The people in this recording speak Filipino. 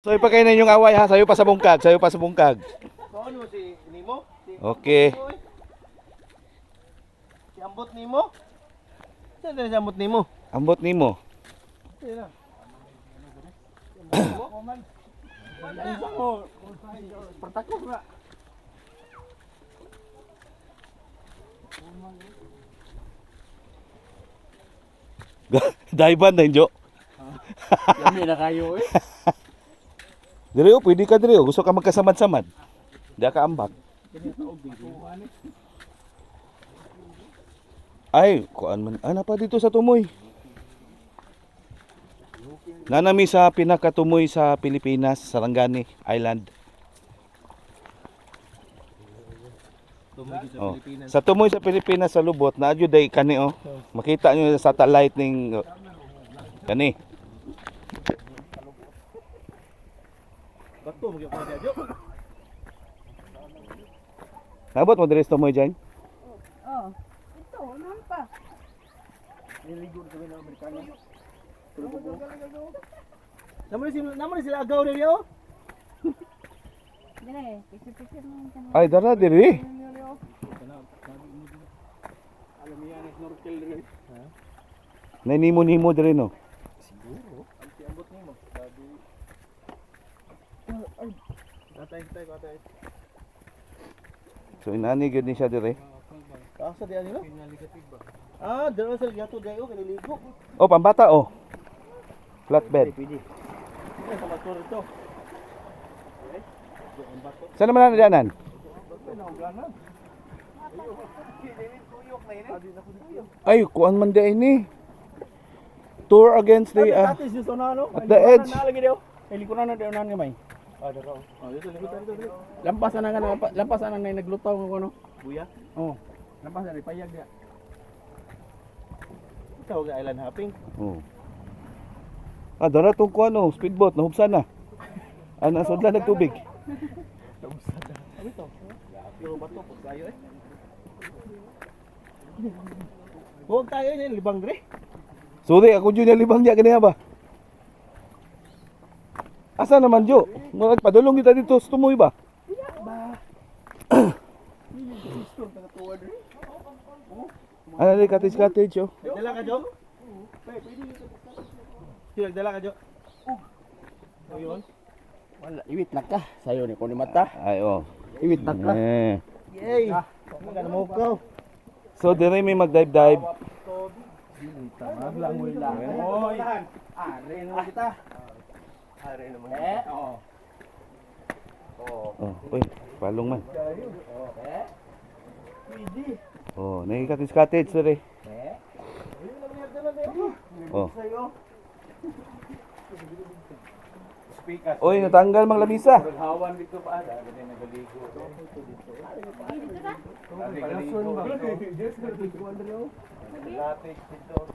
So ipakainin yung away ha, sayo pa sa bungkag, sayo pa sa bungkag. Ano si Nimo? Okay. Si Ambot Nimo? Saan si Ambot Nimo? Ambot nimo. Sino? Ambot Nimo? Isa mo. Pertaklo nga. Daiban na injo. Yami na kayo eh. Diri oh, pwede ka diri oh. Gusto ka magkasamad-samad. Di ka ambak. Ay, kuan man. Ana pa dito sa Tumoy. Nanami sa pinakatumoy sa Pilipinas, Sarangani Island. Oh. Sa Tumoy sa Pilipinas sa Lubot, naadyo day kani oh. Makita nyo sa satellite ning kani. Bato mo pa diyo. Nabot mo diri sa Tumoy dyan? Oh, ito, naman pa. Niligo sa mga Amerikano. Naman sila agaw na diyo. Dire, picture-picture mo yung kanila. Ay, dara diri. Alam niya na snorkel rin. Nainimo-nimo diri no. Siguro. Ang si Ambot Nimo. Sabi. Ay. Tatay. So inani gyud ni siya diri. Asa di ano? Ah, dala sa gato dayo kaniligo. Oh, pambata oh. Flatbed. Pwede. Ito sa motor ito. Saan naman na danan? Ay, kuan man di ini. Tour against the Atis yung sonano. at the edge. Nalagi daw. Likuran na daw nani may. Ah, dito. Oh, dito dito. Lampasan na naglutaw ng ano. Buya? Oh. Lampasan na payag dia. Ikaw ga island hopping. Oh. Ah, dara tong kuan oh, speedboat nahubsan na. Ana sudlan nagtubig. Ano ito? Pero bato po tayo eh. Huwag tayo niyan libang dre. Sorry, ako jud libang niya kaniya ba? Asa naman jo? Murag padulong kita dito sa Tumoy ba? Ano ni cottage oh. Dala ka jo? Sila dala ka jo? Ayun. Wala, iwit na ka. Sayo ni ko ni mata. Ay oh. Iwit na ka. Yay! Magkano mo ko? So dire may mag-dive. Maglang mo lang. Oy! Are naman kita. Are naman. Oo. Oh, uy, palong man. Pwede. Oh, cottage dire. Oh. Oy, natanggal mang lamisa. Hawan dito pa ada, dili nagaligo. Dito ka? Nagaligo. Latex dito.